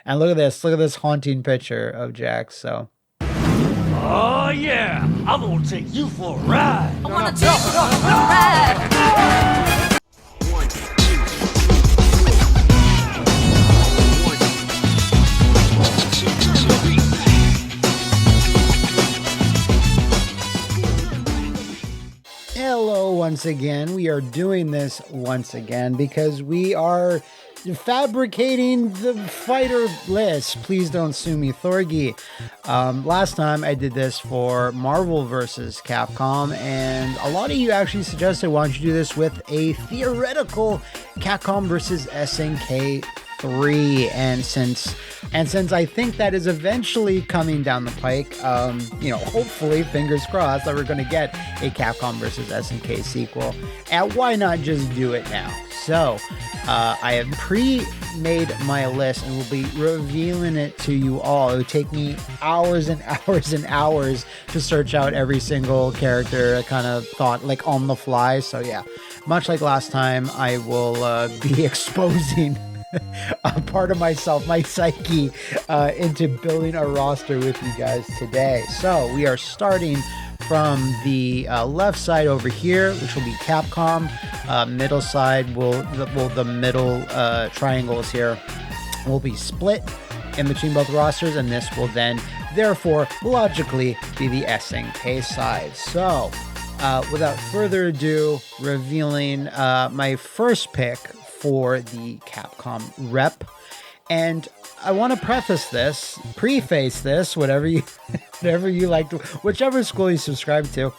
And look at this haunting picture of Jax. So. Oh yeah, I'm gonna take you for a ride. I wanna take you for a ride. Hello once again. We are doing this once again because we are fabricating the fighter list. Please don't sue me, Thorgy. Last time I did this for Marvel vs. Capcom, and a lot of you actually suggested why don't you do this with a theoretical Capcom vs. SNK 3, and since I think that is eventually coming down the pike, hopefully, fingers crossed, that we're going to get a Capcom vs. SNK sequel, and why not just do it now? So I have pre-made my list and will be revealing it to you all. It would take me hours and hours and hours to search out every single character. I kind of thought like on the fly. So yeah, much like last time, I will be exposing a part of myself, my psyche, into building a roster with you guys today. So we are starting from the left side over here, which will be Capcom. Middle side the middle triangles here will be split in between both rosters, and this will then therefore logically be the SNK side. So without further ado, revealing my first pick for the Capcom rep. And I want to preface this, whatever you like, whichever school you subscribe to,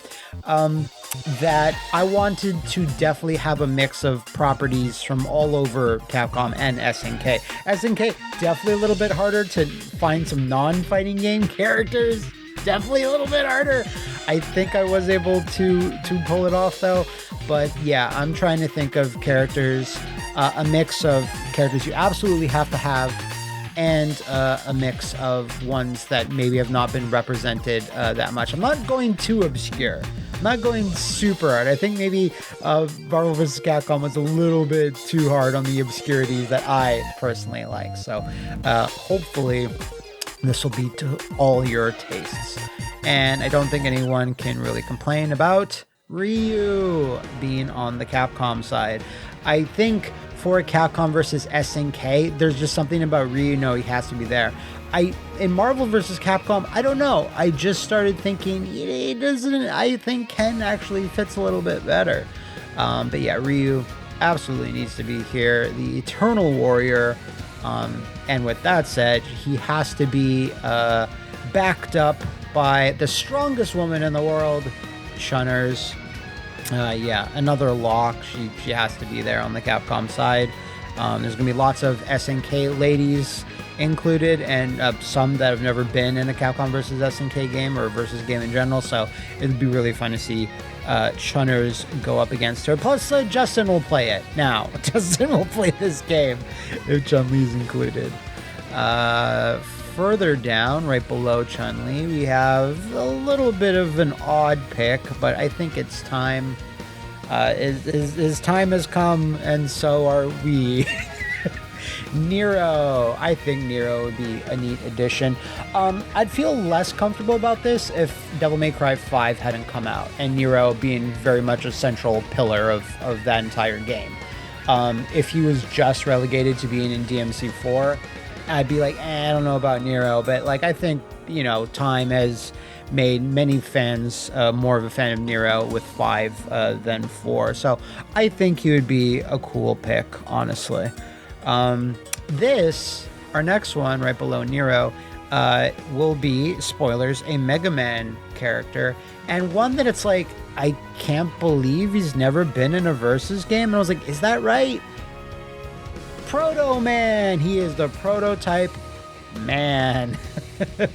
that I wanted to definitely have a mix of properties from all over Capcom and SNK. SNK, definitely a little bit harder to find some non-fighting game characters. Definitely a little bit harder. I think I was able to pull it off though. But yeah, I'm trying to think of characters, a mix of characters you absolutely have to have, and a mix of ones that maybe have not been represented that much. I'm not going too obscure. I'm not going super hard. I think maybe Marvel vs. Capcom was a little bit too hard on the obscurities that I personally like. So hopefully this will be to all your tastes. And I don't think anyone can really complain about Ryu being on the Capcom side. I think for Capcom versus SNK, there's just something about Ryu. No, he has to be there. In Marvel vs. Capcom, I don't know. I just started thinking he doesn't. I think Ken actually fits a little bit better. But yeah, Ryu absolutely needs to be here. The Eternal Warrior. And with that said, he has to be backed up by the strongest woman in the world, Chunners. Yeah, another lock. She has to be there on the Capcom side. There's going to be lots of SNK ladies included, and some that have never been in a Capcom versus SNK game or versus game in general. So it'd be really fun to see Chunners go up against her. Plus, Justin will play it. Now, Justin will play this game if Chun-Li's included. Further down, right below Chun-Li, we have a little bit of an odd pick, but I think it's time. His time has come, and so are we. Nero. I think Nero would be a neat addition. I'd feel less comfortable about this if Devil May Cry 5 hadn't come out, and Nero being very much a central pillar of that entire game. If he was just relegated to being in DMC4, I'd be like, I don't know about Nero, but like I think, time has made many fans more of a fan of Nero with 5 than 4. So I think he would be a cool pick, honestly. Our next one right below Nero, will be, spoilers, a Mega Man character, and one that it's like, I can't believe he's never been in a Versus game. And I was like, is that right? Proto Man. He is the prototype man. Am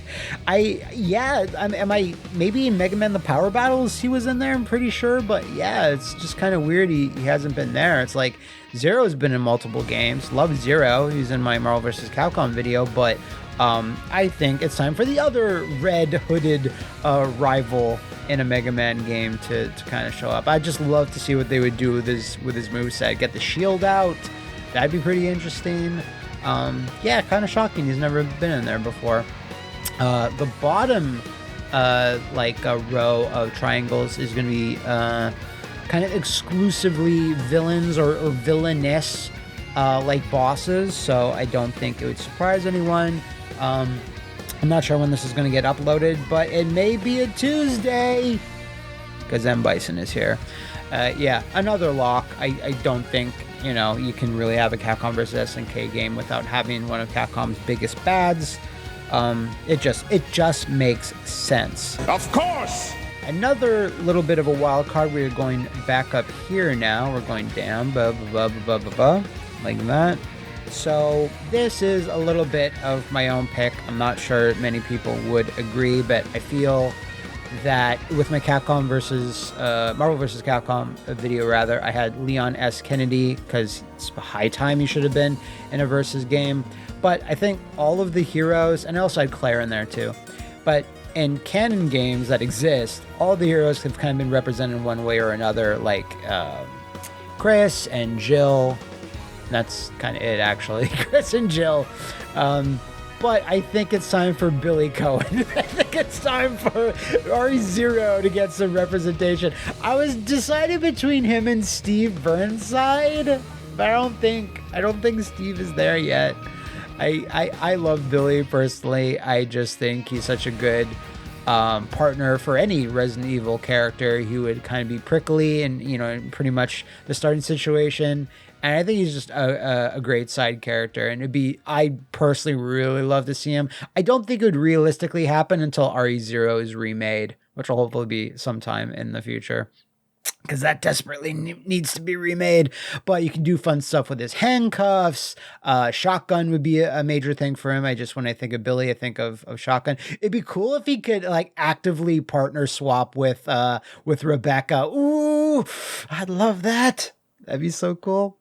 I maybe in Mega Man the Power Battles he was in there? I'm pretty sure, but yeah, it's just kind of weird he hasn't been there. It's like Zero's been in multiple games. Love Zero. He's in my Marvel vs. Capcom video, but I think it's time for the other red hooded rival in a Mega Man game to kind of show up. I'd just love to see what they would do with his moveset. Get the shield out. That'd be pretty interesting. Yeah, kind of shocking. He's never been in there before. The bottom row of triangles is going to be kind of exclusively villains or villainess like bosses, so I don't think it would surprise anyone. I'm not sure when this is going to get uploaded, but it may be a Tuesday because M. Bison is here. Yeah, another lock. I don't think, you can really have a Capcom versus SNK game without having one of Capcom's biggest bads. It just makes sense. Of course! Another little bit of a wild card. We're going back up here now. We're going down, like that. So this is a little bit of my own pick. I'm not sure many people would agree, but I feel that with my Capcom versus Marvel vs. Capcom video, rather, I had Leon S. Kennedy because it's high time he should have been in a versus game. But I think all of the heroes, and I also had Claire in there too, but in canon games that exist, all the heroes have kind of been represented in one way or another, like Chris and Jill. That's kind of it, actually. Chris and Jill. But I think it's time for Billy Cohen. I think it's time for RE0 to get some representation. I was deciding between him and Steve Burnside, but I don't think Steve is there yet. I love Billy personally. I just think he's such a good partner for any Resident Evil character. He would kind of be prickly and, pretty much the starting situation. And I think he's just a great side character. And I personally really love to see him. I don't think it would realistically happen until RE0 is remade, which will hopefully be sometime in the future, because that desperately needs to be remade. But you can do fun stuff with his handcuffs. Shotgun would be a major thing for him. When I think of Billy, I think of Shotgun. It'd be cool if he could actively partner swap with Rebecca. Ooh, I'd love that. That'd be so cool.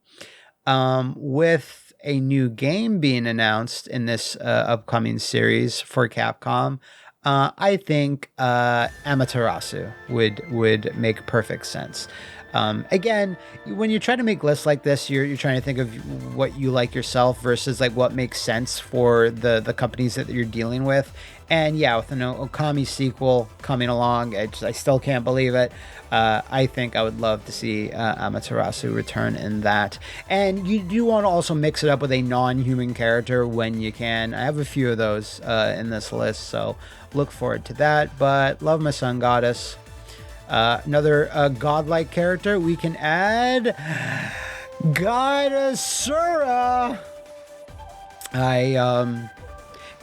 With a new game being announced in this upcoming series for Capcom, I think Amaterasu would make perfect sense. Again, when you try to make lists like this, you're trying to think of what you like yourself versus what makes sense for the companies that you're dealing with. And yeah, with an Okami sequel coming along, I still can't believe it. I think I would love to see Amaterasu return in that. And you do want to also mix it up with a non-human character when you can. I have a few of those in this list, so look forward to that. But love my Sun Goddess. Another godlike character we can add, God Asura. I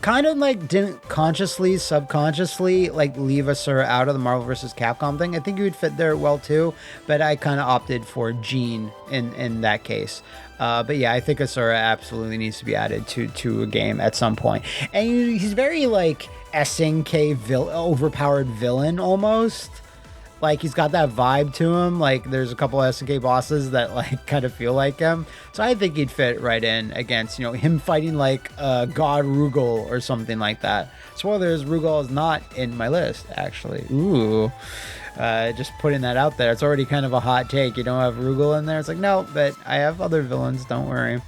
kind of didn't consciously, subconsciously leave Asura out of the Marvel vs. Capcom thing. I think he would fit there well too, but I kind of opted for Jean in that case. But yeah, I think Asura absolutely needs to be added to a game at some point. And he's very SNK overpowered villain almost. He's got that vibe to him. There's a couple of SNK bosses that kind of feel like him. So I think he'd fit right in against, him fighting God Rugal or something like that. Spoilers, Rugal is not in my list, actually. Ooh. Just putting that out there. It's already kind of a hot take. You don't have Rugal in there? It's no, but I have other villains, don't worry.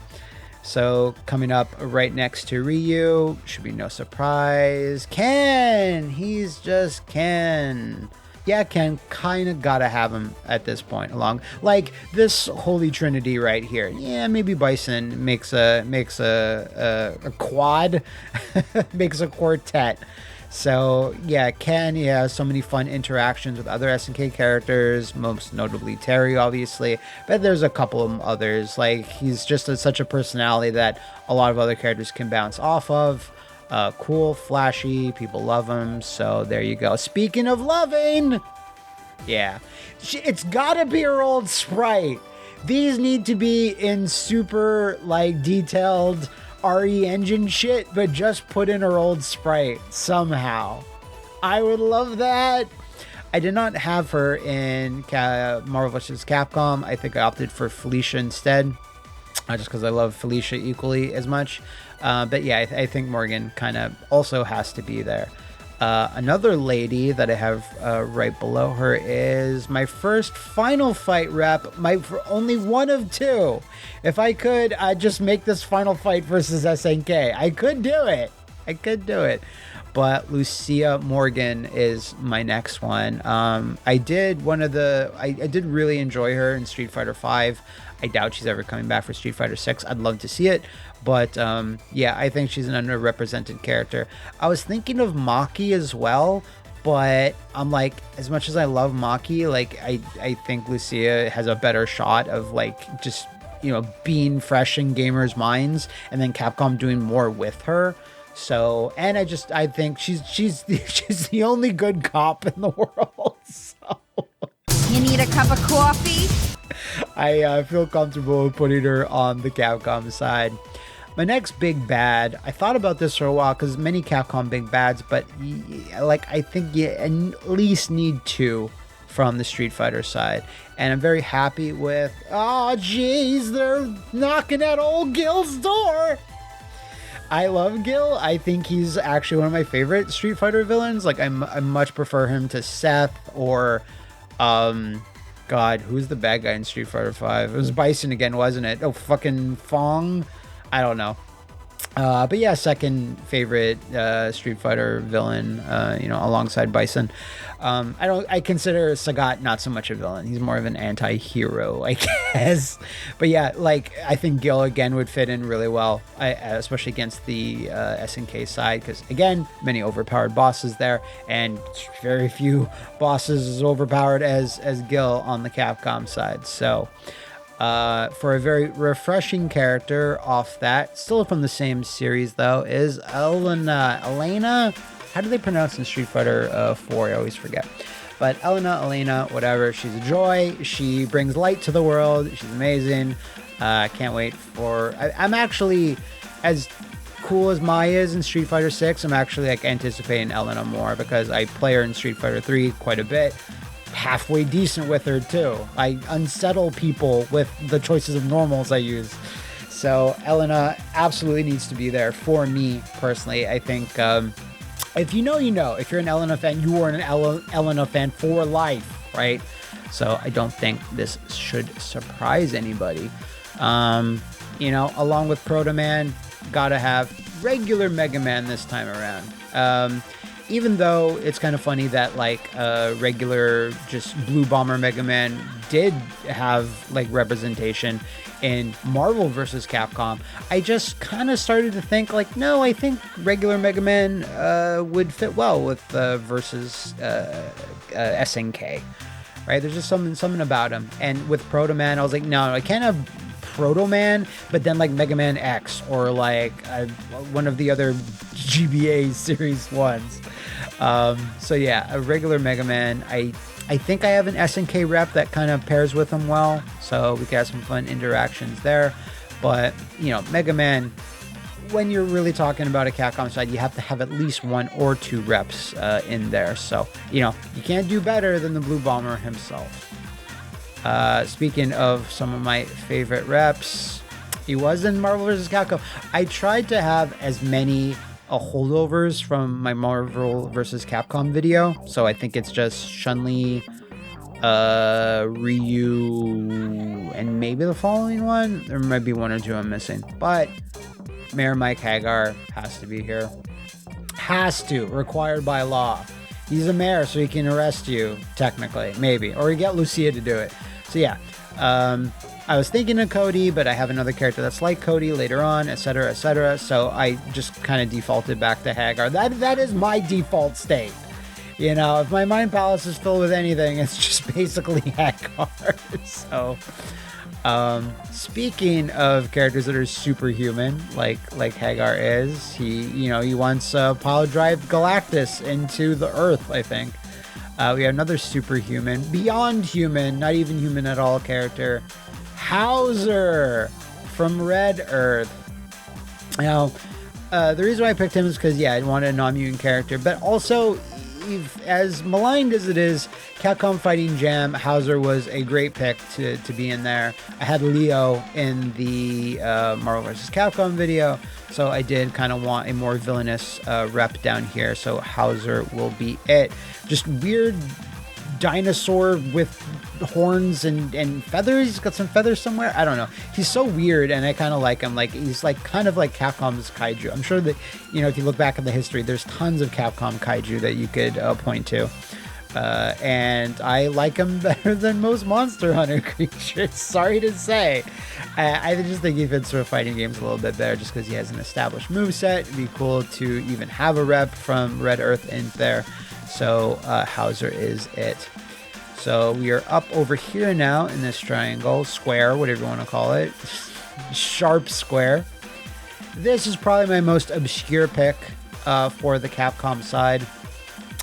So coming up right next to Ryu, should be no surprise, Ken! He's just Ken. Yeah, Ken, kind of gotta have him at this point along. This holy trinity right here. Yeah, maybe Bison makes a quad, makes a quartet. So yeah, Ken, he has so many fun interactions with other SNK characters, most notably Terry, obviously. But there's a couple of others. He's just such a personality that a lot of other characters can bounce off of. Cool, flashy, people love him, so there you go. Speaking of loving, yeah, it's gotta be her old sprite. These need to be in super, detailed RE Engine shit, but just put in her old sprite somehow. I would love that. I did not have her in Marvel vs. Capcom. I think I opted for Felicia instead, just because I love Felicia equally as much. But yeah, I think Morgan kind of also has to be there. Another lady that I have right below her is my first Final Fight rep, for only one of two. If I could just make this Final Fight versus SNK, I could do it. But Lucia Morgan is my next one. I did really enjoy her in Street Fighter V. I doubt she's ever coming back for Street Fighter 6. I'd love to see it. But yeah, I think she's an underrepresented character. I was thinking of Maki as well, but I'm like, as much as I love Maki, like I think Lucia has a better shot of like just, being fresh in gamers' minds, and then Capcom doing more with her. So, and I think she's the only good cop in the world. So You need a cup of coffee? I feel comfortable with putting her on the Capcom side. My next big bad, I thought about this for a while because many Capcom big bads, but I think you at least need two from the Street Fighter side. And I'm very happy with, oh geez, they're knocking at old Gil's door. I love Gil. I think he's actually one of my favorite Street Fighter villains. Like I much prefer him to Seth or, God, who's the bad guy in Street Fighter 5? It was Bison again, wasn't it? Oh, fucking Fong. I don't know. But yeah, second favorite Street Fighter villain, alongside Bison. I consider Sagat not so much a villain. He's more of an anti-hero, I guess. But yeah, I think Gil again would fit in really well, especially against the SNK side, because again, many overpowered bosses there, and very few bosses as overpowered as Gil on the Capcom side. So for a very refreshing character off that, still from the same series though, is Elena. How do they pronounce in Street Fighter 4? I always forget. But Elena, whatever. She's a joy. She brings light to the world. She's amazing. Can't wait for... I'm actually, as cool as Mai is in Street Fighter 6, I'm actually anticipating Elena more because I play her in Street Fighter 3 quite a bit. Halfway decent with her too. I unsettle people with the choices of normals I use. So Elena absolutely needs to be there for me personally. I think if you know, if you're an Elena fan, you are an Elena fan for life, right? So I don't think this should surprise anybody. Along with Proto Man, gotta have regular Mega Man this time around. Even though it's kind of funny that regular just Blue Bomber Mega Man did have representation in Marvel vs. Capcom, I just kind of started to think no, I think regular Mega Man would fit well with versus SNK, right? There's just something about him. And with Proto Man, I was like, no, I can't have Proto Man, but then Mega Man X or one of the other GBA series ones. So yeah, a regular Mega Man. I think I have an SNK rep that kind of pairs with him well, so we can have some fun interactions there. But Mega Man, when you're really talking about a Capcom side, you have to have at least one or two reps in there. So you can't do better than the Blue Bomber himself. Speaking of some of my favorite reps, he was in Marvel vs. Capcom. I tried to have as many holdovers from my Marvel vs. Capcom video, so I think it's just Chun-Li, Ryu, and maybe the following one. There might be one or two I'm missing, but Mayor Mike Hagar has to be here. Has to, required by law. He's a mayor, so he can arrest you, technically, maybe, or you get Lucia to do it. So yeah, I was thinking of Cody, but I have another character that's like Cody later on, etc., etc. So I just kind of defaulted back to Hagar. That is my default state. If my mind palace is filled with anything, it's just basically Hagar. So, speaking of characters that are superhuman, like Hagar is, he wants power drive Galactus into the Earth, I think. We have another superhuman, beyond human, not even human at all character, Hauser from Red Earth. Now, the reason why I picked him is because, I wanted a non-mutant character, but also as maligned as it is, Capcom Fighting Jam, Hauser was a great pick to be in there. I had Leo in the Marvel vs. Capcom video, so I did kind of want a more villainous rep down here, so Hauser will be it. Just weird dinosaur with horns and feathers. He's got some feathers somewhere. I don't know. He's so weird, and I kind of like him. Like, he's like kind of like Capcom's kaiju. I'm sure that, you know, if you look back at the history, there's tons of Capcom kaiju that you could point to. And I like him better than most Monster Hunter creatures. Sorry to say. I just think he fits for fighting games a little bit better just because he has an established moveset. It'd be cool to even have a rep from Red Earth in there. So Hauser is it. So we are up over here now in this triangle, square, whatever you want to call it. Sharp square. This is probably my most obscure pick for the Capcom side.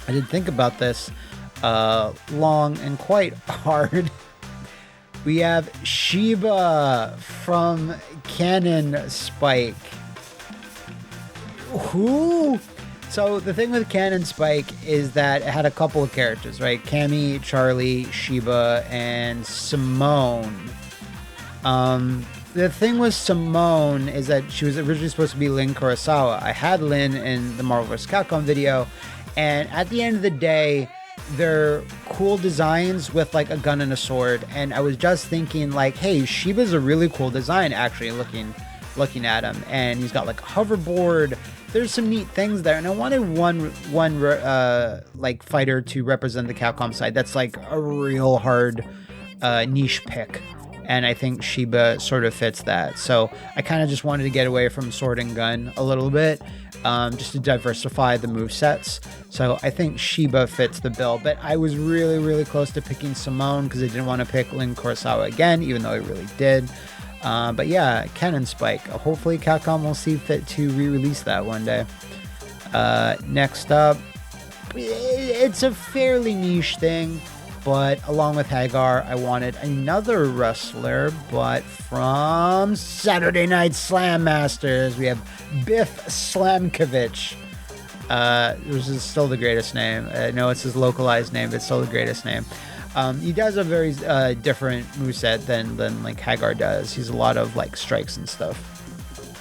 I did think about this long and quite hard. We have Shiba from Cannon Spike. Who? So the thing with Cannon Spike is that it had a couple of characters, right? Cammy, Charlie, Shiba, and Simone. The thing with Simone is that she was originally supposed to be Lin Kurosawa. I had Lin in the Marvel vs. Capcom video, and at the end of the day, they're cool designs with like a gun and a sword. And I was just thinking like, hey, Shiba's a really cool design actually looking at him, and he's got like a hoverboard. There's some neat things there, and I wanted one like fighter to represent the Capcom side. That's like a real hard niche pick, and I think Shiba sort of fits that. So I kind of just wanted to get away from sword and gun a little bit, just to diversify the movesets. So I think Shiba fits the bill, but I was really, really close to picking Simone because I didn't want to pick Lin Kurosawa again, even though I really did. But yeah, Cannon Spike. Hopefully Capcom will see fit to re-release that one day. Next up, it's a fairly niche thing, but along with Hagar, I wanted another wrestler, but from Saturday Night Slam Masters, we have Biff Slamkovich. Which is still the greatest name. I know it's his localized name, but it's still the greatest name. He does a very different moveset than like Hagar does. He's a lot of like strikes and stuff.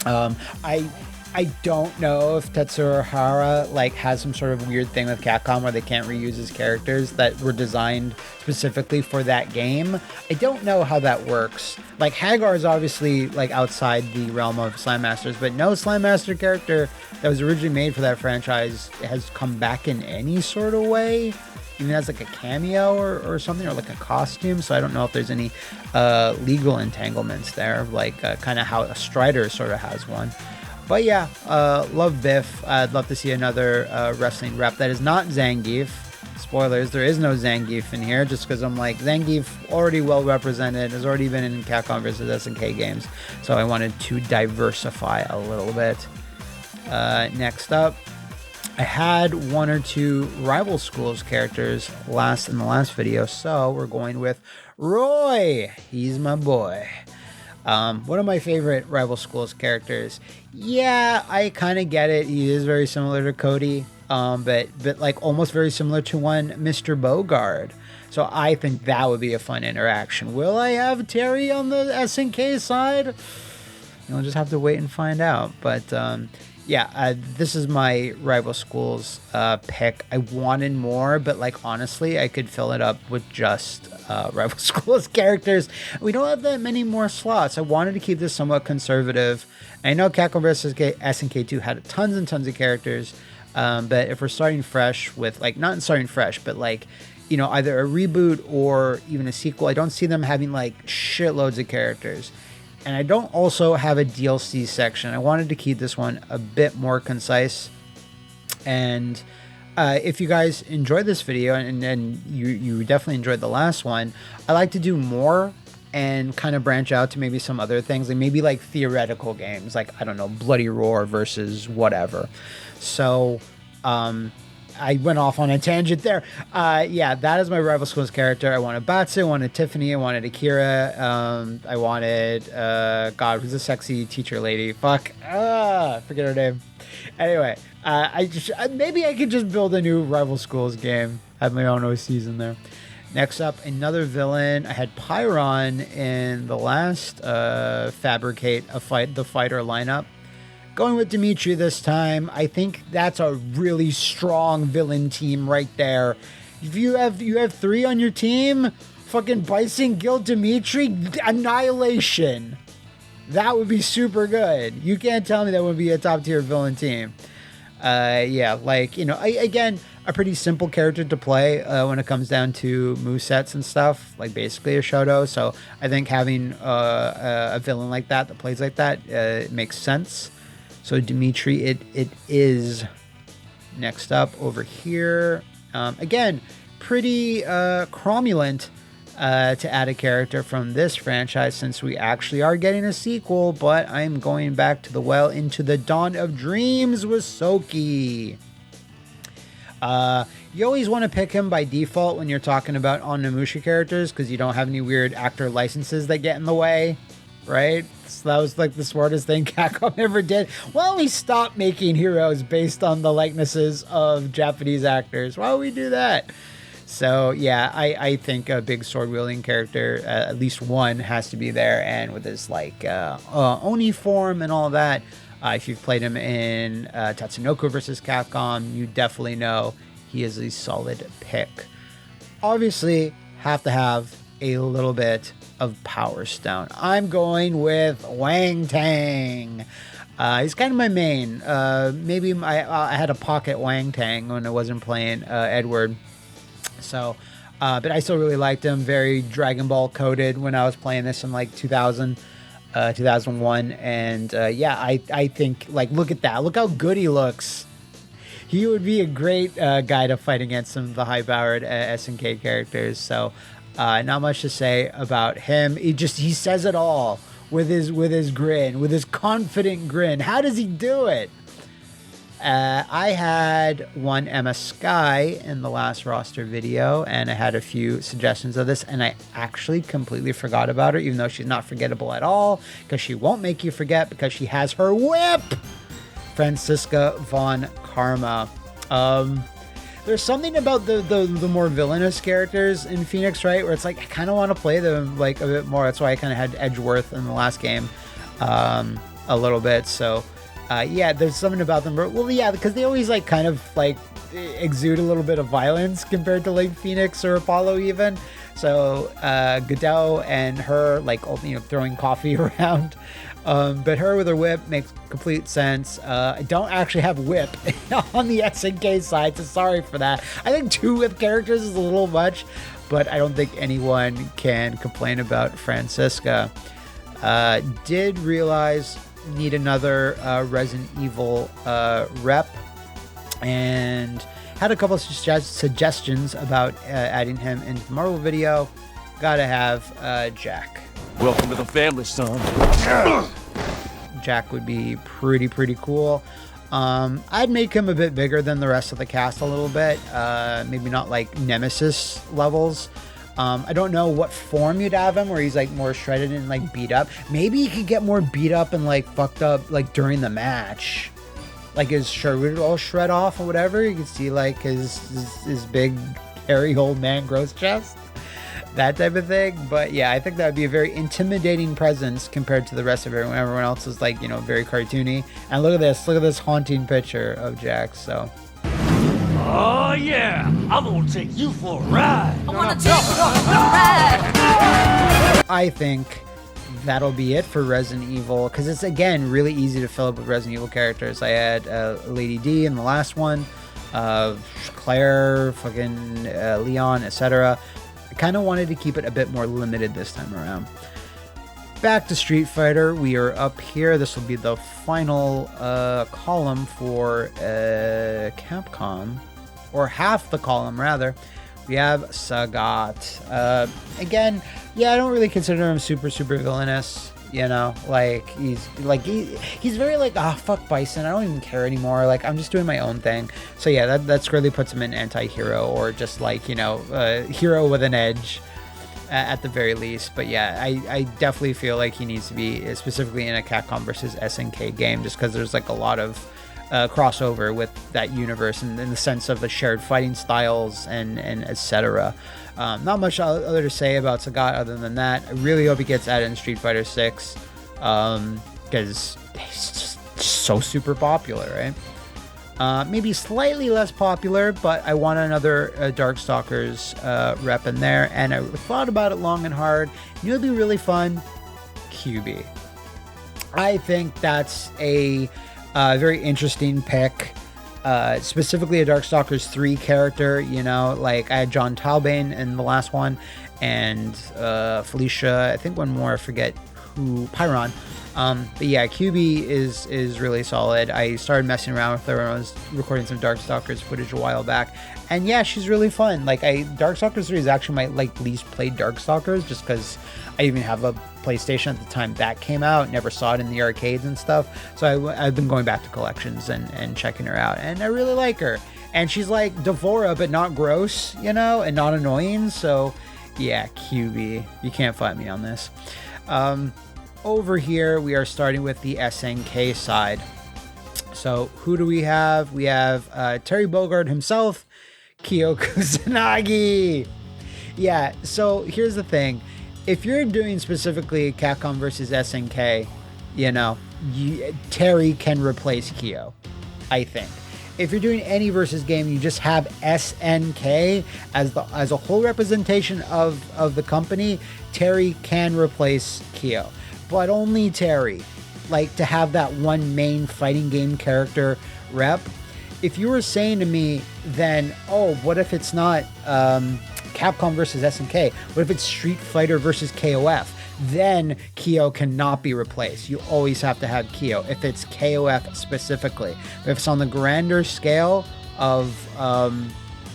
I don't know if Tetsuya Hara like has some sort of weird thing with Capcom where they can't reuse his characters that were designed specifically for that game. I don't know how that works. Like Hagar is obviously like outside the realm of Slam Masters, but no Slam Master character that was originally made for that franchise has come back in any sort of way. Even as like a cameo or something, or like a costume. So I don't know if there's any legal entanglements there, like kind of how a Strider sort of has one. But yeah, love Biff. I'd love to see another wrestling rep that is not Zangief. Spoilers, there is no Zangief in here, just because I'm like, Zangief already well represented, has already been in Capcom vs. SNK games. So I wanted to diversify a little bit. Next up, I had one or two Rival Schools characters in the last video, so we're going with Roy. He's my boy. One of my favorite Rival Schools characters. Yeah, I kind of get it. He is very similar to Cody, but like almost very similar to one Mr. Bogard. So I think that would be a fun interaction. Will I have Terry on the SNK side? You'll just have to wait and find out. But yeah, this is my Rival Schools pick. I wanted more, but like honestly, I could fill it up with just Rival Schools characters. We don't have that many more slots. I wanted to keep this somewhat conservative. I know Capcom vs. SNK 2 had tons and tons of characters, but if we're starting fresh with like, not starting fresh, but like, you know, either a reboot or even a sequel, I don't see them having like shitloads of characters. And I don't also have a DLC section. I wanted to keep this one a bit more concise. And if you guys enjoyed this video, and you definitely enjoyed the last one, I like to do more and kind of branch out to maybe some other things, like maybe like theoretical games, like, I don't know, Bloody Roar versus whatever. So I I went off on a tangent there. Yeah, that is my rival schools character. I wanted Batsu, I wanted Tiffany, I wanted Akira, I wanted God, who's a sexy teacher lady? Fuck, forget her name. Anyway, maybe I could just build a new rival schools game. Have my own OCs in there. Next up, another villain. I had Pyron in the last Fabricate the Fighter lineup. Going with Dimitri this time. I think that's a really strong villain team right there. If you have 3 on your team, fucking Bison, Guild, Dimitri, annihilation. That would be super good. You can't tell me that would be a top tier villain team. Yeah, like, again, a pretty simple character to play when it comes down to movesets and stuff, like basically a Shoto. So I think having a villain like that plays like that, it makes sense. So Dimitri, it is. Next up over here. Again, pretty cromulent to add a character from this franchise, since we actually are getting a sequel, but I'm going back to the well into the Dawn of Dreams with Soki. You always want to pick him by default when you're talking about Onimusha characters, because you don't have any weird actor licenses that get in the way, right? So that was like the smartest thing Capcom ever did. Why don't we stop making heroes based on the likenesses of Japanese actors? Why don't we do that? So yeah, I think a big sword wielding character, at least one, has to be there, and with his like Oni form and all that. If you've played him in Tatsunoko vs. Capcom, you definitely know he is a solid pick. Obviously, have to have a little bit of Power Stone. I'm going with Wang Tang. He's kind of my main. Maybe I had a pocket Wang Tang when I wasn't playing Edward. So, but I still really liked him. Very Dragon Ball coded when I was playing this in like 2000, 2001. And yeah, I think, like, look at that. Look how good he looks. He would be a great guy to fight against some of the high-powered SNK characters. So, not much to say about him. He says it all with his grin, with his confident grin. How does he do it? I had one Emma Sky in the last roster video, and I had a few suggestions of this, and I actually completely forgot about her, even though she's not forgettable at all, because she won't make you forget, because she has her whip! Franziska von Karma. There's something about the more villainous characters in Phoenix, right, where it's like, I kind of want to play them like a bit more. That's why I kind of had Edgeworth in the last game a little bit, so... yeah, there's something about them. Well, yeah, because they always like kind of like exude a little bit of violence compared to like Phoenix or Apollo even. So Godot and her like throwing coffee around, but her with her whip makes complete sense. I don't actually have whip on the SNK side, so sorry for that. I think 2 whip characters is a little much, but I don't think anyone can complain about Franziska. Did realize need another Resident Evil rep, and had a couple of suggestions about adding him into the Marvel video. Gotta have Jack. Welcome to the family, son. Jack would be pretty cool. I'd make him a bit bigger than the rest of the cast a little bit. Maybe not like Nemesis levels. I don't know what form you'd have him, where he's like more shredded and like beat up. Maybe he could get more beat up and like fucked up like during the match. Like his shirt would all shred off or whatever. You could see like his big hairy old man gross chest. That type of thing. But yeah, I think that would be a very intimidating presence compared to the rest of everyone. Everyone else is like, very cartoony. And look at this haunting picture of Jack. So Oh yeah, I'm gonna take you for a ride. I wanna take you for a ride. I think that'll be it for Resident Evil, because it's, again, really easy to fill up with Resident Evil characters. I had Lady D in the last one, Claire, fucking Leon, etc. I kind of wanted to keep it a bit more limited this time around. Back to Street Fighter, we are up here. This will be the final column for Capcom, or half the column rather. We have Sagat. Again, yeah, I don't really consider him super villainous. you know, like he's very like, fuck Bison, I don't even care anymore, like I'm just doing my own thing. So yeah, that squarely puts him in anti-hero, or just like, you know, hero with an edge at the very least. But yeah, I definitely feel like he needs to be specifically in a Capcom versus SNK game, just because there's like a lot of crossover with that universe, and in the sense of the shared fighting styles and etc. Not much other to say about Sagat other than that. I really hope he gets added in Street Fighter 6, because he's just so super popular, right? Maybe slightly less popular, but I want another Darkstalkers rep in there, and I thought about it long and hard. You know, it'd be really fun, QB. I think that's a very interesting pick. Specifically a Darkstalkers 3 character, you know, like I had John Talbane in the last one, and Felicia, I think one more, I forget who, Pyron. But yeah, QB is really solid. I started messing around with her when I was recording some Darkstalkers footage a while back, and yeah, she's really fun. Like Darkstalkers 3 is actually my like least played Darkstalkers, just because I even have a PlayStation at the time that came out, never saw it in the arcades and stuff. So I've been going back to collections and checking her out, and I really like her. And she's like Devora, but not gross, you know, and not annoying. So yeah, QB, you can't fight me on this. Over here, we are starting with the SNK side. So who do we have? We have Terry Bogard himself, Kyo Kusanagi. Yeah, so here's the thing. If you're doing specifically Capcom versus SNK, you know, Terry can replace Kyo, I think. If you're doing any versus game, you just have SNK as a whole representation of the company, Terry can replace Kyo. But only Terry, like to have that one main fighting game character rep. If you were saying to me then, oh, what if it's not Capcom versus SNK? What if it's Street Fighter versus KOF? Then Kyo cannot be replaced. You always have to have Kyo if it's KOF specifically. But if it's on the grander scale of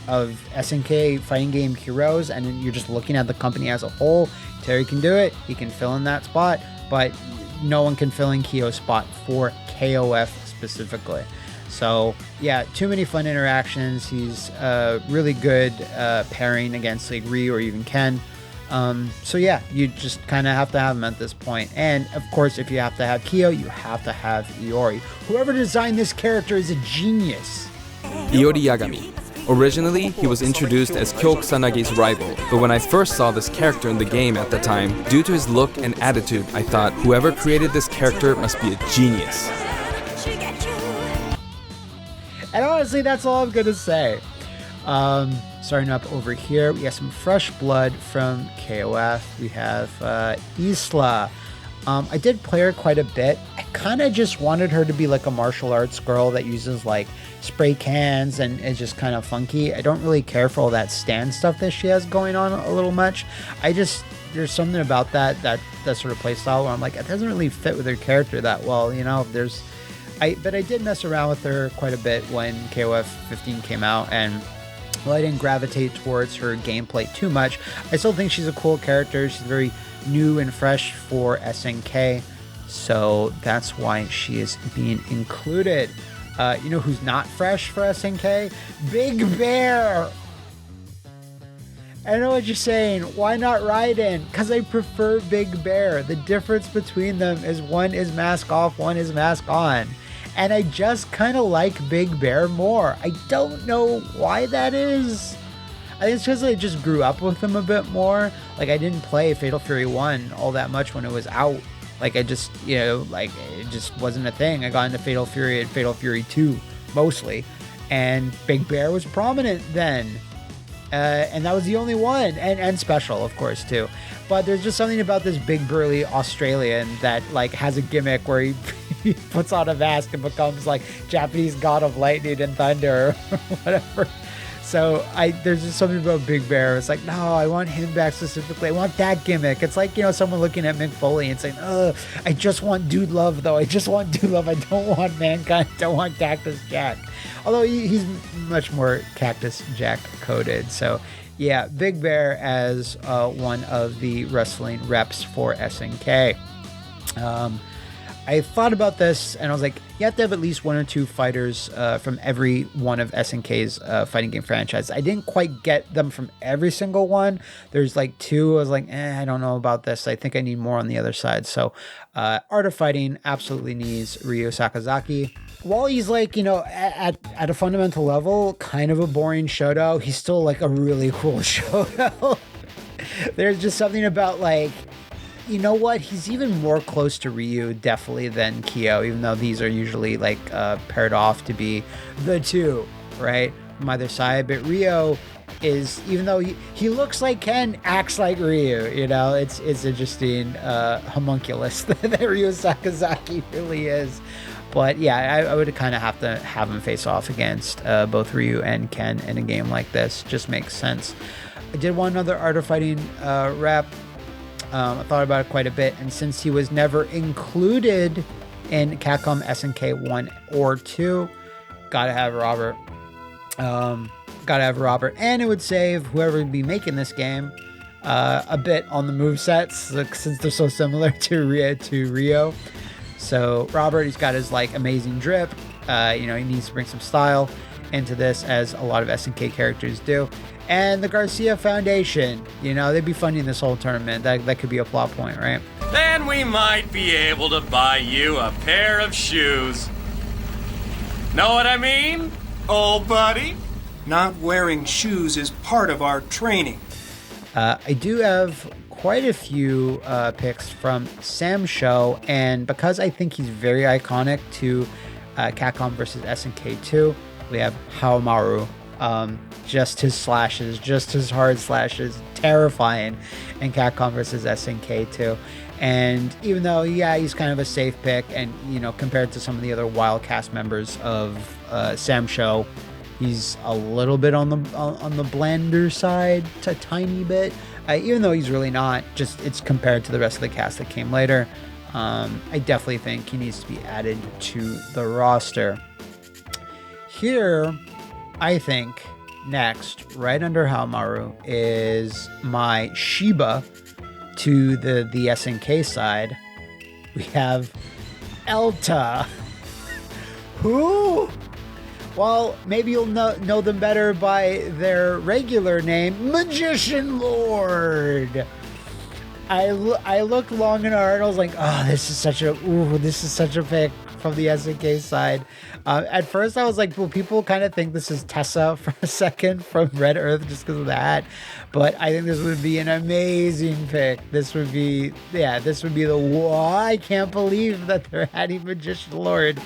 SNK fighting game heroes, and you're just looking at the company as a whole, Terry can do it. He can fill in that spot, but no one can fill in Kyo's spot for KOF specifically. So yeah, too many fun interactions. He's really good pairing against like Ryu or even Ken. So yeah, you just kind of have to have him at this point. And of course, if you have to have Kyo, you have to have Iori. Whoever designed this character is a genius. Iori Yagami. Originally, he was introduced as Kyo Kusanagi's rival, but when I first saw this character in the game at the time, due to his look and attitude, I thought whoever created this character must be a genius. And honestly, that's all I'm gonna say. Starting up over here, we have some fresh blood from KOF. We have Isla. I did play her quite a bit. I kind of just wanted her to be like a martial arts girl that uses like spray cans and is just kind of funky. I don't really care for all that stand stuff that she has going on a little much. There's something about that sort of play style where I'm like, it doesn't really fit with her character that well, you know. But I did mess around with her quite a bit when KOF 15 came out, and while I didn't gravitate towards her gameplay too much, I still think she's a cool character. She's very new and fresh for SNK, so that's why she is being included. You know who's not fresh for SNK? Big Bear! I know what you're saying. Why not Raiden? Because I prefer Big Bear. The difference between them is one is mask off, one is mask on. And I just kind of like Big Bear more. I don't know why that is. I think it's because I just grew up with him a bit more. Like, I didn't play Fatal Fury 1 all that much when it was out. Like, I just, you know, like, it just wasn't a thing. I got into Fatal Fury and Fatal Fury 2, mostly. And Big Bear was prominent then. And that was the only one. And Special, of course, too. But there's just something about this big, burly Australian that, like, has a gimmick where he puts on a mask and becomes, like, Japanese god of lightning and thunder or whatever. So there's just something about Big Bear. It's like, no, I want him back specifically. I want that gimmick. It's like, you know, someone looking at Mick Foley and saying, I just want Dude Love, though. I just want Dude Love. I don't want Mankind. I don't want Cactus Jack. Although he's much more Cactus Jack coded. So, yeah, Big Bear as one of the wrestling reps for SNK. I thought about this and I was like, you have to have at least 1 or 2 fighters from every one of SNK's fighting game franchises. I didn't quite get them from every single one. There's like 2. I was like, I don't know about this. I think I need more on the other side. So Art of Fighting absolutely needs Ryo Sakazaki. While he's like, at a fundamental level, kind of a boring Shoto, he's still like a really cool Shoto. There's just something about like, you know what? He's even more close to Ryu, definitely, than Kyo, even though these are usually like paired off to be the two, right? From either side. But Ryo is, even though he looks like Ken, acts like Ryu, it's interesting, homunculus that Ryo Sakazaki really is. But yeah, I would kind of have to have him face off against both Ryu and Ken in a game like this. Just makes sense. I did one other Art of Fighting rep. I thought about it quite a bit, and since he was never included in Capcom SNK 1 or 2, gotta have Robert. And it would save whoever would be making this game a bit on the movesets, since they're so similar to Ryo. So Robert, he's got his like amazing drip. He needs to bring some style into this, as a lot of SNK characters do. And the Garcia Foundation, they'd be funding this whole tournament. That could be a plot point, right? Then we might be able to buy you a pair of shoes. Know what I mean, old buddy? Not wearing shoes is part of our training. I do have quite a few picks from Sam's show, and because I think he's very iconic to Capcom versus SNK 2, we have Haomaru. Just his slashes, just his hard slashes, terrifying in Capcom versus SNK 2. And even though, he's kind of a safe pick, and compared to some of the other wild cast members of Sam's show, he's a little bit on the blander side, a tiny bit. Even though he's really not, just it's compared to the rest of the cast that came later. I definitely think he needs to be added to the roster. Here, I think next, right under Haomaru, is my Shiba to the SNK side. We have Elta, who, well, maybe you'll know them better by their regular name, Magician Lord. I looked long and hard. I was like, oh, this is such a pick from the SNK side. At first, I was like, well, people kind of think this is Tessa for a second from Red Earth just because of that. But I think this would be an amazing pick. This would be the wow, I can't believe that they're adding Magician Lord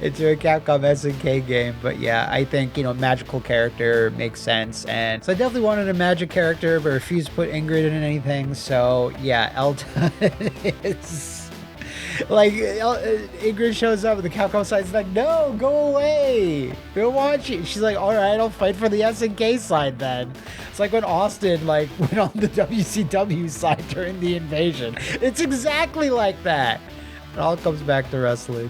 into a Capcom SNK game. But yeah, I think, magical character makes sense. And so I definitely wanted a magic character, but refused to put Ingrid in anything. So yeah, Elta is... Like, Ingrid shows up and the Capcom side's like, no, go away. We don't want you. She's like, all right, I'll fight for the SNK side then. It's like when Austin, went on the WCW side during the invasion. It's exactly like that. It all comes back to wrestling.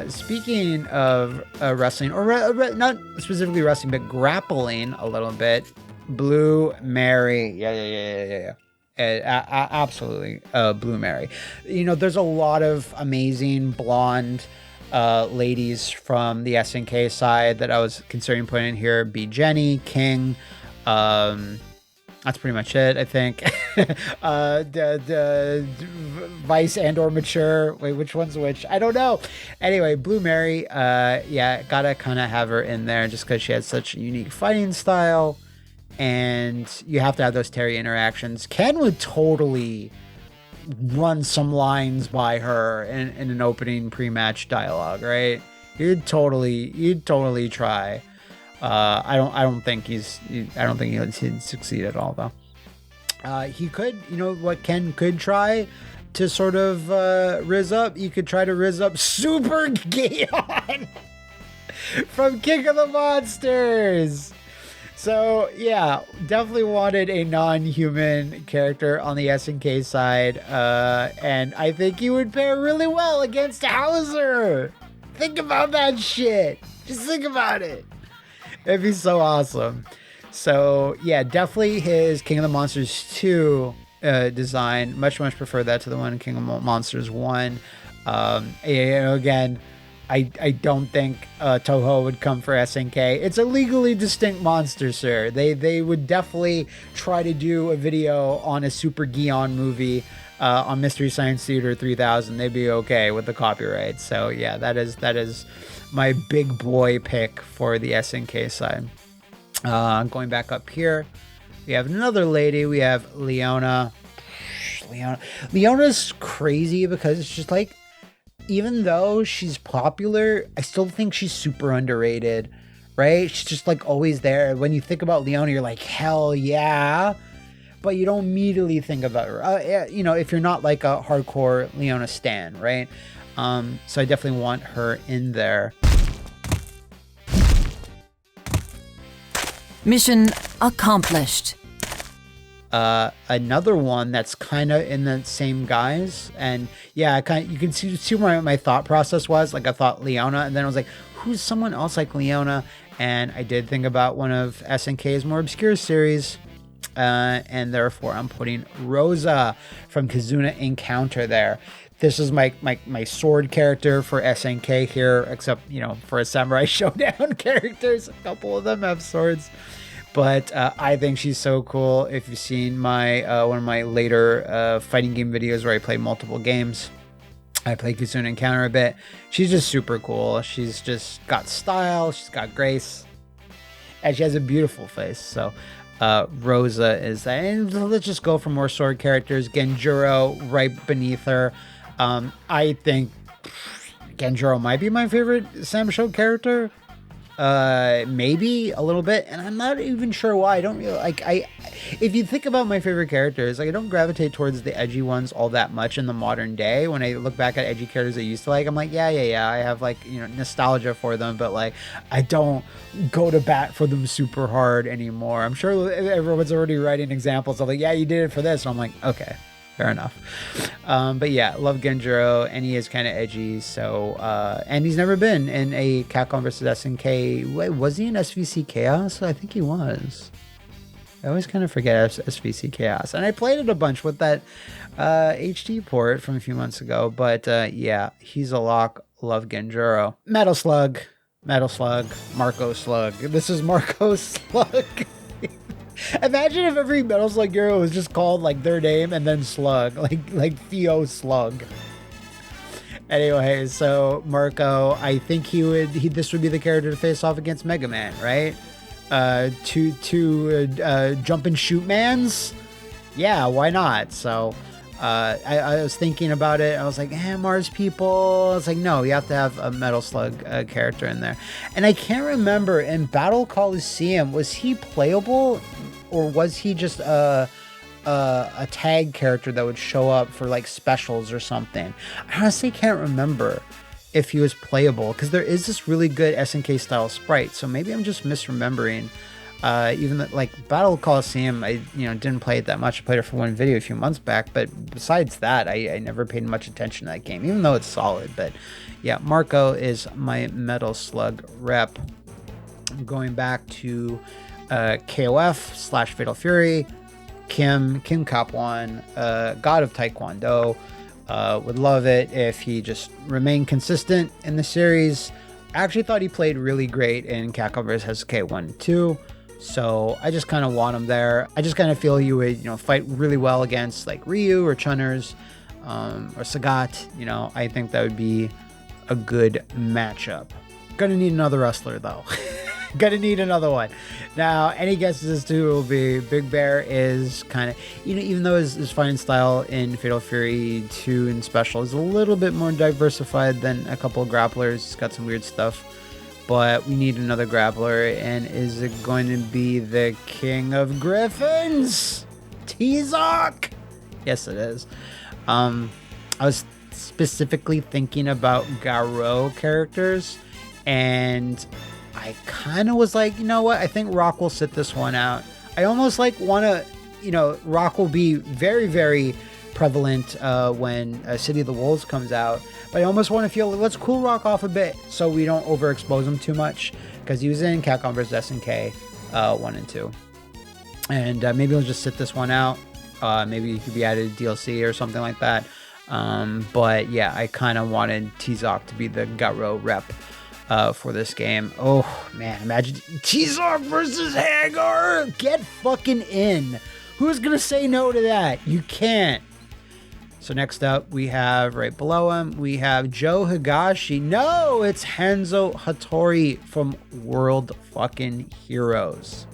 Speaking of wrestling, or not specifically wrestling, but grappling a little bit, Blue Mary. Yeah. Absolutely, Blue Mary. There's a lot of amazing blonde ladies from the SNK side that I was considering putting in here. Be Jenny, King. That's pretty much it, I think. The Vice and or Mature. Wait, which one's which? I don't know. Anyway, Blue Mary. Gotta kind of have her in there just because she has such a unique fighting style. And you have to have those Terry interactions. Ken would totally run some lines by her in an opening pre-match dialogue, right? He'd totally try. I don't think he'd succeed at all though. He could, what Ken could try to sort of rizz up. You could try to rizz up Super Gaon from King of the Monsters. So, yeah, definitely wanted a non-human character on the SNK side, and I think he would pair really well against Hauser. Think about that shit. Just think about it. It'd be so awesome. So, yeah, definitely his King of the Monsters 2 design. Much prefer that to the one in King of Monsters 1. Again, I don't think Toho would come for SNK. It's a legally distinct monster, sir. They would definitely try to do a video on a Super Gion movie on Mystery Science Theater 3000. They'd be okay with the copyright. So yeah, that is my big boy pick for the SNK side. Going back up here, we have another lady. We have Leona. Leona's crazy because it's just like, even though she's popular, I still think she's super underrated, right? She's just like always there. When you think about Leona, you're like, hell yeah. But you don't immediately think about her. You know, if you're not like a hardcore Leona stan, right? So I definitely want her in there. Mission accomplished. Another one that's kind of in the same guise, and yeah, you can see where my thought process was. Like, I thought Leona, and then I was like, who's someone else like Leona? And I did think about one of SNK's more obscure series, and therefore I'm putting Rosa from Kizuna Encounter there. This is my sword character for SNK here, except, you know, for a Samurai Showdown characters, a couple of them have swords. But I think she's so cool. If you've seen my one of my later fighting game videos where I play multiple games, I play Kizuna Encounter a bit. She's just super cool. She's just got style. She's got grace. And she has a beautiful face. So Rosa is that. And let's just go for more sword characters. Genjuro right beneath her. I think Genjuro might be my favorite Sam Show character. Maybe a little bit, and I'm not even sure why. I don't really like, if you think about my favorite characters, like, I don't gravitate towards the edgy ones all that much in the modern day. When I look back at edgy characters I used to like, I'm like, yeah, I have, like, you know, nostalgia for them, but like, I don't go to bat for them super hard anymore. I'm sure everyone's already writing examples of like, yeah, you did it for this, and I'm like, okay, fair enough. But yeah, love Genjuro, and he is kind of edgy. So, and he's never been in a Capcom versus SNK. Wait, was he in SVC Chaos? I think he was. I always kind of forget SVC Chaos. And I played it a bunch with that HD port from a few months ago. But yeah, he's a lock. Love Genjuro. Metal Slug, Marco Slug. This is Marco Slug. Imagine if every Metal Slug hero was just called like their name and then Slug, like Theo Slug. Anyway, so Marco, I think this would be the character to face off against Mega Man, right? Two jump and shoot mans? Yeah, why not? So I was thinking about it. I was like, Mars people. I was like, no, you have to have a Metal Slug character in there. And I can't remember, in Battle Coliseum, was he playable, or was he just a tag character that would show up for like specials or something? I honestly can't remember if he was playable, because there is this really good SNK style sprite. So maybe I'm just misremembering. Even like Battle Coliseum, I didn't play it that much. I played it for one video a few months back, but besides that, I never paid much attention to that game, even though it's solid. But yeah, Marco is my Metal Slug rep. Going back to KOF / Fatal Fury, Kim Kapwan, God of Taekwondo. Would love it if he just remained consistent in the series. I actually thought he played really great in Capcom vs. SNK 1 and 2. So I just kind of want him there. I just kind of feel he would, fight really well against like Ryu or Chunners, or Sagat. I think that would be a good matchup. Gonna need another wrestler though. Gonna need another one. Now, any guesses as to who it will be? Big Bear is kind of, even though his fighting style in Fatal Fury 2 and Special is a little bit more diversified than a couple of grapplers. He's got some weird stuff. But we need another grappler, and is it going to be the King of Griffins? T-Zoc? Yes, it is. I was specifically thinking about Garo characters, and I kind of was like, you know what? I think Rock will sit this one out. I almost like want to, Rock will be very, very prevalent when City of the Wolves comes out. But I almost want to feel, let's cool Rock off a bit so we don't overexpose him too much, because he was in Capcom vs. SNK 1 and 2. And maybe we'll just sit this one out. Maybe he could be added to DLC or something like that. But yeah, I kind of wanted T-Zoc to be the Gutro rep for this game. Oh man, imagine T-Zoc versus Hagar. Get fucking in. Who's gonna say no to that? You can't. So next up, we have right below him, we have Joe Higashi. No, it's Hanzo Hattori from World fucking Heroes.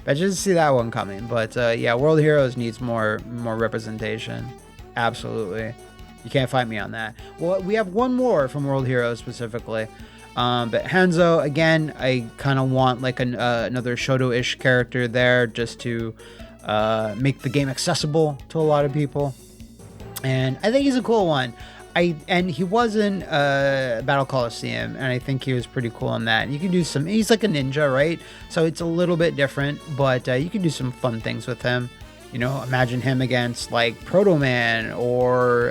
I didn't see that one coming, but yeah, World Heroes needs more representation. Absolutely. You can't fight me on that. Well, we have one more from World Heroes specifically. But Hanzo, again, I kind of want like another Shoto-ish character there just to make the game accessible to a lot of people. And I think he's a cool one. And he was in Battle Coliseum, and I think he was pretty cool in that. And you can do he's like a ninja, right? So it's a little bit different, but you can do some fun things with him. You know, imagine him against like Proto Man or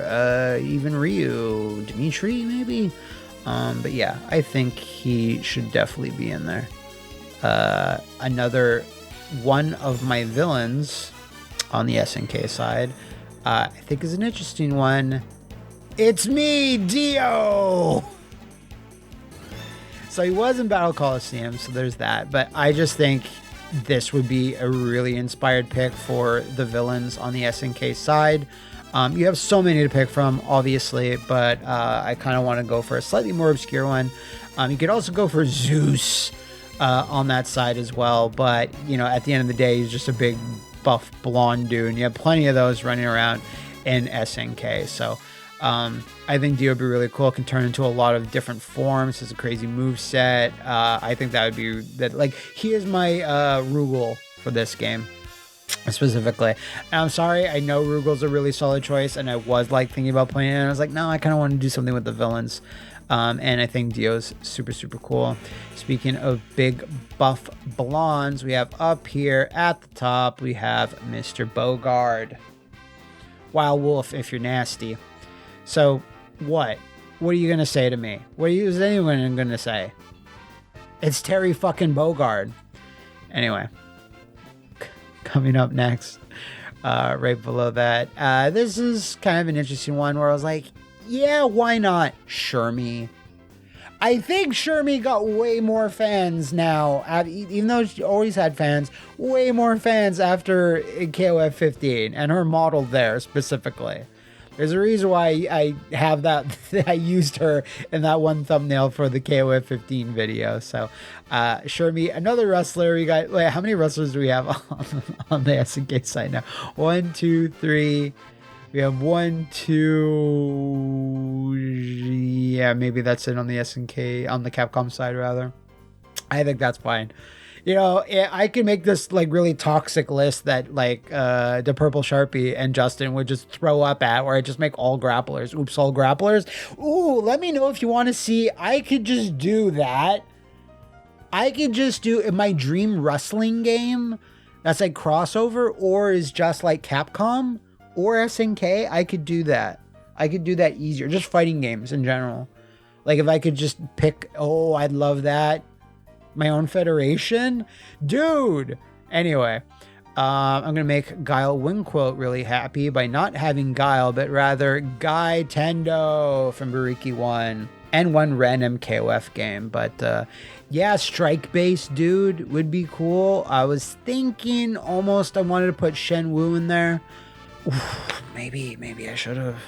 even Ryu, Dimitri maybe. But yeah, I think he should definitely be in there. Another one of my villains on the SNK side, I think is an interesting one. It's me, Dio! So he was in Battle Coliseum, so there's that. But I just think this would be a really inspired pick for the villains on the SNK side. You have so many to pick from, obviously, but I kind of want to go for a slightly more obscure one. You could also go for Zeus on that side as well. But, you know, at the end of the day, he's just a big, buff, blonde dude. And you have plenty of those running around in SNK. So I think Dio would be really cool. It can turn into a lot of different forms. It's a crazy move set. I think that would be that. Like, he is my Rugal for this game specifically. And I'm sorry, I know Rugal's a really solid choice, and I was like thinking about playing it, and I was like, no, I kind of want to do something with the villains. And I think Dio's super, super cool. Speaking of big buff blondes, we have up here at the top, we have Mr. Bogard. Wild Wolf, if you're nasty. So, what? What are you going to say to me? What is anyone going to say? It's Terry fucking Bogard. Anyway. Coming up next, right below that. This is kind of an interesting one where I was like, yeah, why not Shermie? I think Shermie got way more fans now, even though she always had fans, way more fans after KOF 15 and her model there specifically. There's a reason why I have that. I used her in that one thumbnail for the KOF 15 video. So, Shermie, another wrestler. We got, wait, how many wrestlers do we have on the SNK side now? 1, 2, 3. We have 1, 2. Yeah, maybe that's it on the SNK, on the Capcom side, rather. I think that's fine. You know, I could make this like really toxic list that like the Purple Sharpie and Justin would just throw up at, where I just make all grapplers. Oops, all grapplers. Ooh, let me know if you want to see. I could just do that. I could just do my dream wrestling game that's like crossover, or is just like Capcom or SNK. I could do that. I could do that easier. Just fighting games in general. Like if I could just pick, oh, I'd love that. My own federation? Dude! Anyway, I'm going to make Guile Winquote really happy by not having Guile, but rather Guy Tendo from Bariki 1 and one random KOF game. But yeah, strike-based dude would be cool. I was thinking almost I wanted to put Shen Wu in there. Oof, maybe I should have.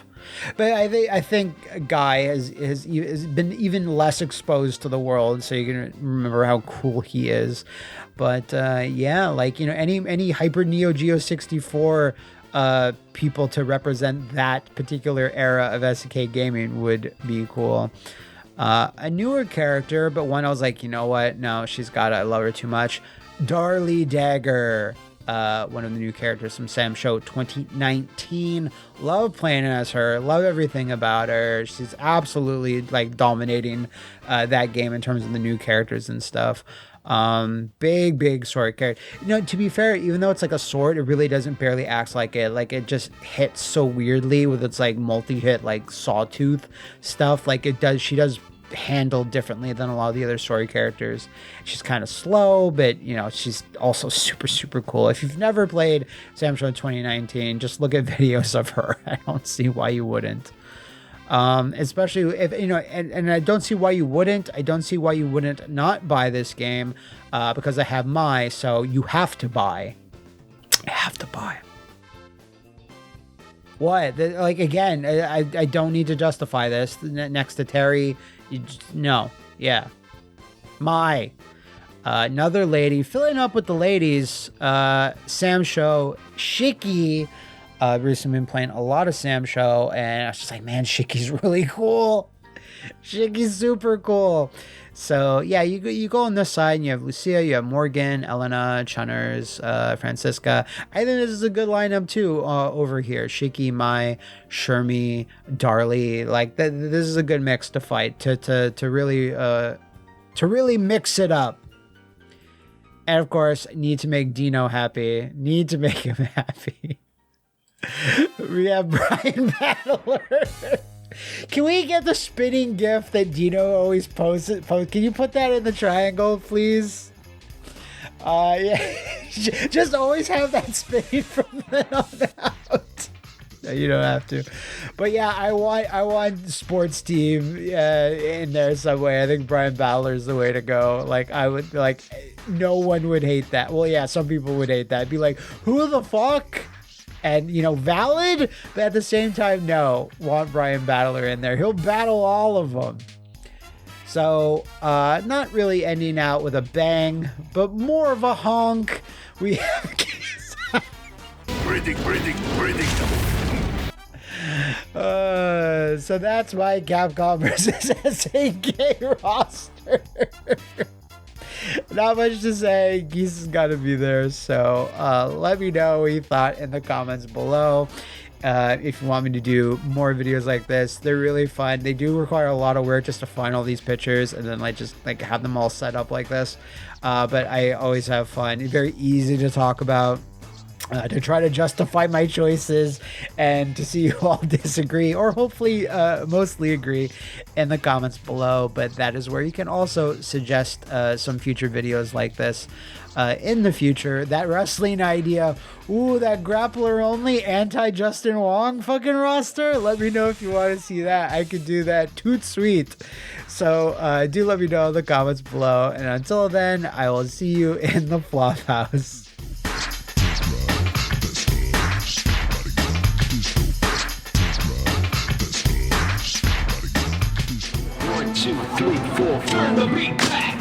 But I think Guy has been even less exposed to the world, so you can remember how cool he is. But yeah, like, you know, any Hyper Neo Geo 64 people to represent that particular era of SNK gaming would be cool. A newer character, but one I was like, you know what? No, she's got it. I love her too much. Darlie Dagger. One of the new characters from Sam Show 2019. Love playing as her. Love everything about her. She's absolutely like dominating that game in terms of the new characters and stuff. Big sword character. You know, to be fair, even though it's like a sword, it really doesn't barely act like it. Like it just hits so weirdly with its like multi-hit like sawtooth stuff. Like it does. She does handled differently than a lot of the other story characters. She's kind of slow, but you know, she's also super, super cool. If you've never played Sam Show 2019, just look at videos of her. I don't see why you wouldn't. Especially if, you know, and I don't see why you wouldn't. I don't see why you wouldn't not buy this game, because I have so you have to buy. I have to buy. What? Like, again, I don't need to justify this. Next to Terry, no. Yeah. Another lady. Filling up with the ladies, Sam Show, Shiki. Recently been playing a lot of Sam Show, and I was just like, man, Shiki's really cool. Shiki's super cool. So yeah, you go on this side, and you have Lucia, you have Morgan, Elena, Chunners, Francisca. I think this is a good lineup too. Over here, Shiki, Mai, Shermie, Darlie. Like this is a good mix to fight to really mix it up. And of course, need to make Dino happy. Need to make him happy. We have Brian Battler. Can we get the spinning gif that Dino always posts? Can you put that in the triangle, please? Yeah. Just always have that spinning from then on out. No, you don't have to. But yeah, I want sports team in there some way. I think Brian Battler is the way to go. Like, I would, like, no one would hate that. Well, yeah, some people would hate that. Be like, who the fuck? And, you know, valid, but at the same time, no, want Brian Battler in there. He'll battle all of them. So, not really ending out with a bang, but more of a honk. We have Breathing. so that's my Capcom versus SNK roster. Not much to say. Geese has got to be there. So let me know what you thought in the comments below. If you want me to do more videos like this, they're really fun. They do require a lot of work just to find all these pictures and then just have them all set up like this. But I always have fun. It's very easy to talk about. To try to justify my choices and to see you all disagree, or hopefully mostly agree, in the comments below. But that is where you can also suggest some future videos like this in the future. That wrestling idea, ooh, that grappler only anti-Justin Wong fucking roster, let me know if you want to see that. I could do that. Toot sweet. So do let me know in the comments below, and until then, I will see you in the Flophouse. 1, 2, 3, 4, turn the beat back.